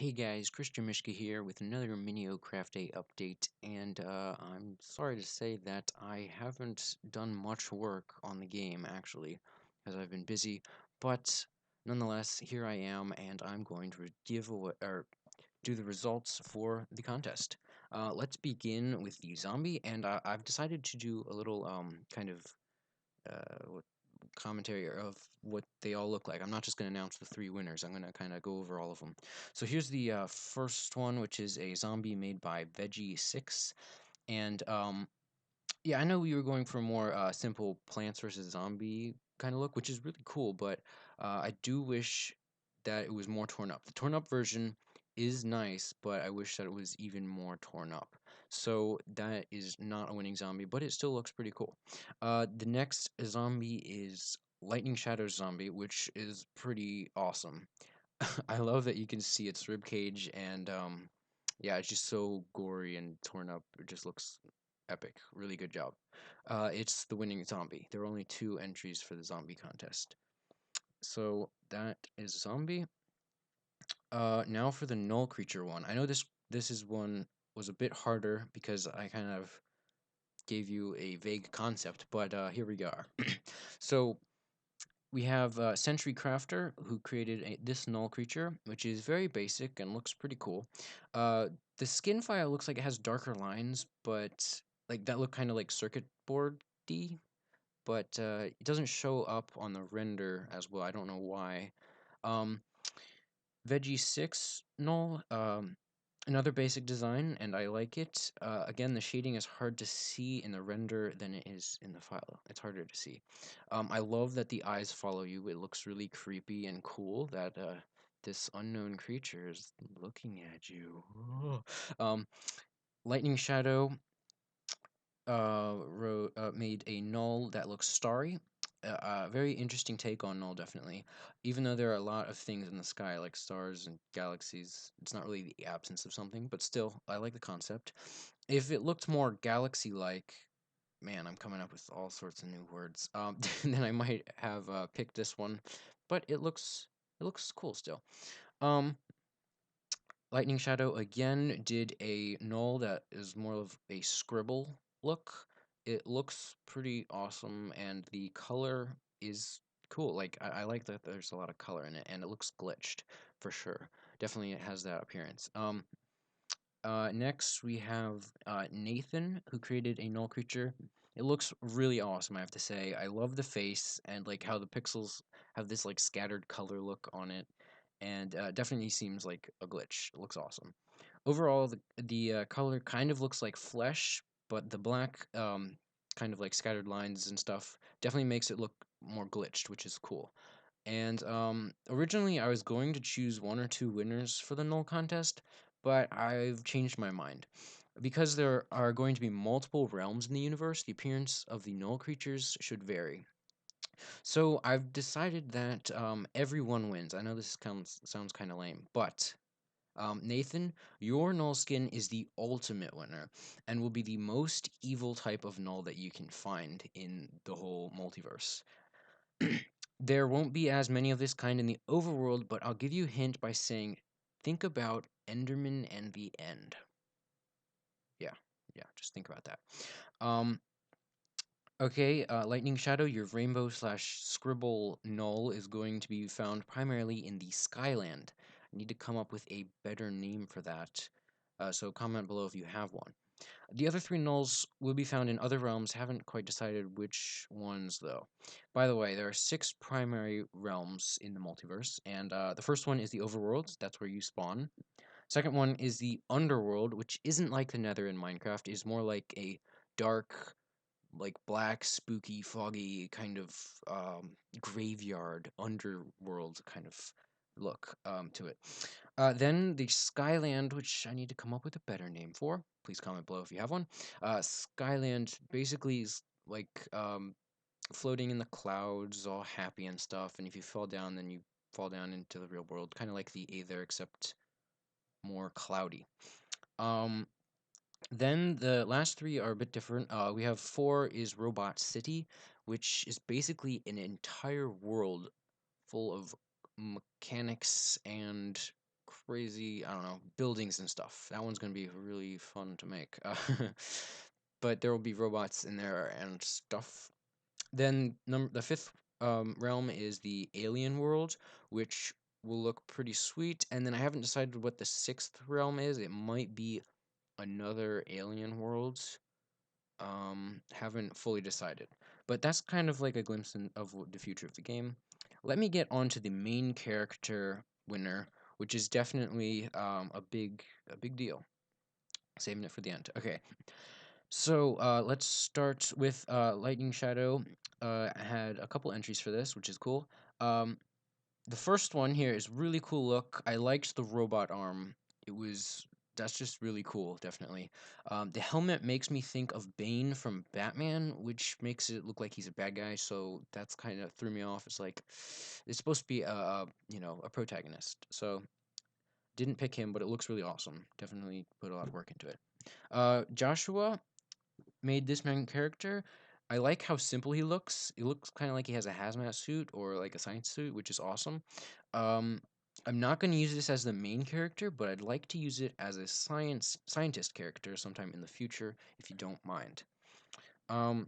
Hey guys, Christian Mishka here with another Mineocrafte update, and I'm sorry to say that I haven't done much work on the game actually, because I've been busy, but nonetheless, here I am, and I'm going to give away or do the results for the contest. Let's begin with the zombie, and I've decided to do a little kind of what commentary of what they all look like. I'm not just going to announce the three winners. I'm going to kind of go over all of them. So here's the first one, which is a zombie made by Veggie6. And yeah, I know we were going for a more simple plants versus zombie kind of look, which is really cool, but I do wish that it was more torn up. The torn up version is nice, but I wish that it was even more torn up. So that is not a winning zombie, but it still looks pretty cool. The next zombie is Lightning Shadow Zombie, which is pretty awesome. I love that you can see its rib cage, and yeah, it's just so gory and torn up. It just looks epic. Really good job. It's the winning zombie. There are only two entries for the zombie contest. So that is zombie. Now for the null creature one. I know this is one was a bit harder because I kind of gave you a vague concept, but here we go. So we have Sentry Crafter, who created this null creature, which is very basic and looks pretty cool. Uh, the skin file looks like it has darker lines, but like that look kind of like circuit board-y, but it doesn't show up on the render as well. I don't know why. Um, Veggie 6 null, another basic design, and I like it. Again, the shading is hard to see in the render than it is in the file. It's harder to see. I love that the eyes follow you. It looks really creepy and cool that this unknown creature is looking at you. um, Lightning Shadow made a null that looks starry. Very interesting take on null, definitely. Even though there are a lot of things in the sky, like stars and galaxies, it's not really the absence of something, but still, I like the concept. If it looked more galaxy-like, man, I'm coming up with all sorts of new words. Then I might have picked this one, but it looks cool still. Um, Lightning Shadow again did a null that is more of a scribble look. It looks pretty awesome, and the color is cool. Like, I like that there's a lot of color in it, and it looks glitched for sure. Definitely it has that appearance. Next we have Nathan, who created a null creature. It looks really awesome, I have to say. I love the face and like how the pixels have this like scattered color look on it, and definitely seems like a glitch. It looks awesome. Overall, the color kind of looks like flesh, but the black kind of like scattered lines and stuff definitely makes it look more glitched, which is cool. And originally, I was going to choose one or two winners for the null contest, but I've changed my mind. Because there are going to be multiple realms in the universe, the appearance of the null creatures should vary. So I've decided that everyone wins. I know this sounds kind of lame, but Nathan, your null skin is the ultimate winner and will be the most evil type of null that you can find in the whole multiverse. There won't be as many of this kind in the overworld, but I'll give you a hint by saying, think about Enderman and the End. Yeah, yeah, just think about that. Um, okay, Lightning Shadow, your rainbow slash scribble null is going to be found primarily in the Skyland. I need to come up with a better name for that, so comment below if you have one. The other three nulls will be found in other realms, haven't quite decided which ones though. By the way, there are 6 primary realms in the multiverse, and the first one is the overworld, that's where you spawn. Second one is the underworld, which isn't like the nether in Minecraft, is more like a dark, like black, spooky, foggy kind of graveyard, underworld kind of look to it. Then the Skyland, which I need to come up with a better name for. Please comment below if you have one. Skyland basically is like floating in the clouds, all happy and stuff. And if you fall down, then you fall down into the real world, kind of like the Aether, except more cloudy. Um, then the last three are a bit different. We have 4 is Robot City, which is basically an entire world full of mechanics and crazy, I don't know, buildings and stuff. That one's gonna be really fun to make. But there will be robots in there and stuff. Then the fifth realm is the alien world, which will look pretty sweet. And then I haven't decided what the sixth realm is. It might be another alien world. Haven't fully decided, but that's kind of like a glimpse of the future of the game. Let me get on to the main character winner, which is definitely a big deal. Saving it for the end. Okay, so let's start with Lightning Shadow. I had a couple entries for this, which is cool. Um, the first one here is really cool look. I liked the robot arm. It was that's just really cool, definitely. The helmet makes me think of Bane from Batman, which makes it look like he's a bad guy. So that's kind of threw me off. It's like it's supposed to be a protagonist. So didn't pick him, but it looks really awesome. Definitely put a lot of work into it. Joshua made this main character. I like how simple he looks. He looks kind of like he has a hazmat suit or like a science suit, which is awesome. Um, I'm not going to use this as the main character, but I'd like to use it as a scientist character sometime in the future, if you don't mind. Um,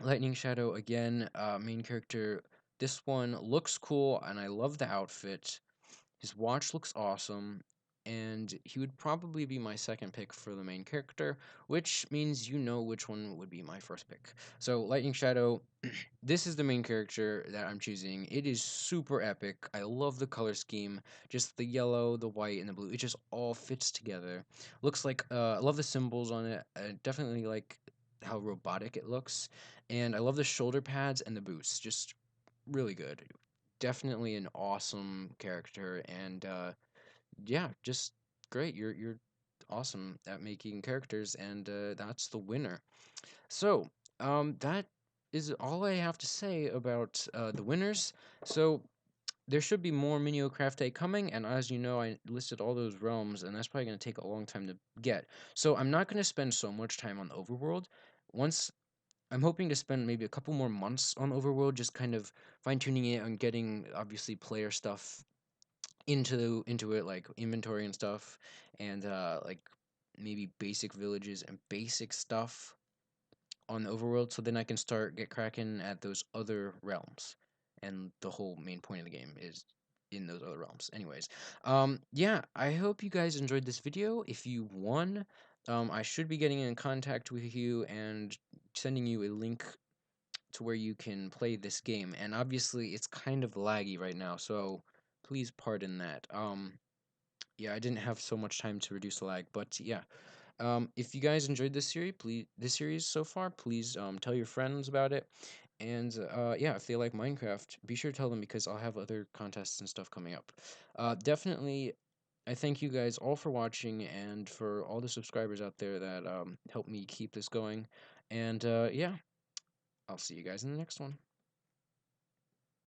Lightning Shadow again, main character. This one looks cool, and I love the outfit. His watch looks awesome, and he would probably be my second pick for the main character, which means you know which one would be my first pick. So, Lightning Shadow, this is the main character that I'm choosing. It is super epic. I love the color scheme, just the yellow, the white, and the blue. It just all fits together. Looks like I love the symbols on it. I definitely like how robotic it looks, and I love the shoulder pads and the boots. Just really good. Definitely an awesome character, and yeah, just great. You're awesome at making characters, and that's the winner. So that is all I have to say about the winners. So there should be more Mineocrafte coming, and as you know, I listed all those realms, and that's probably going to take a long time to get. So I'm not going to spend so much time on the overworld. Once I'm hoping to spend maybe a couple more months on Overworld, just kind of fine tuning it and getting obviously player stuff into it, like inventory and stuff, and like maybe basic villages and basic stuff on the overworld, so then I can start get cracking at those other realms. And the whole main point of the game is in those other realms. Anyways, yeah, I hope you guys enjoyed this video. If you won, I should be getting in contact with you and sending you a link to where you can play this game. And obviously, it's kind of laggy right now, so please pardon that. Yeah, I didn't have so much time to reduce the lag, but yeah. If you guys enjoyed this series so far, please tell your friends about it. And yeah, if they like Minecraft, be sure to tell them because I'll have other contests and stuff coming up. Definitely, I thank you guys all for watching and for all the subscribers out there that help me keep this going. And yeah, I'll see you guys in the next one.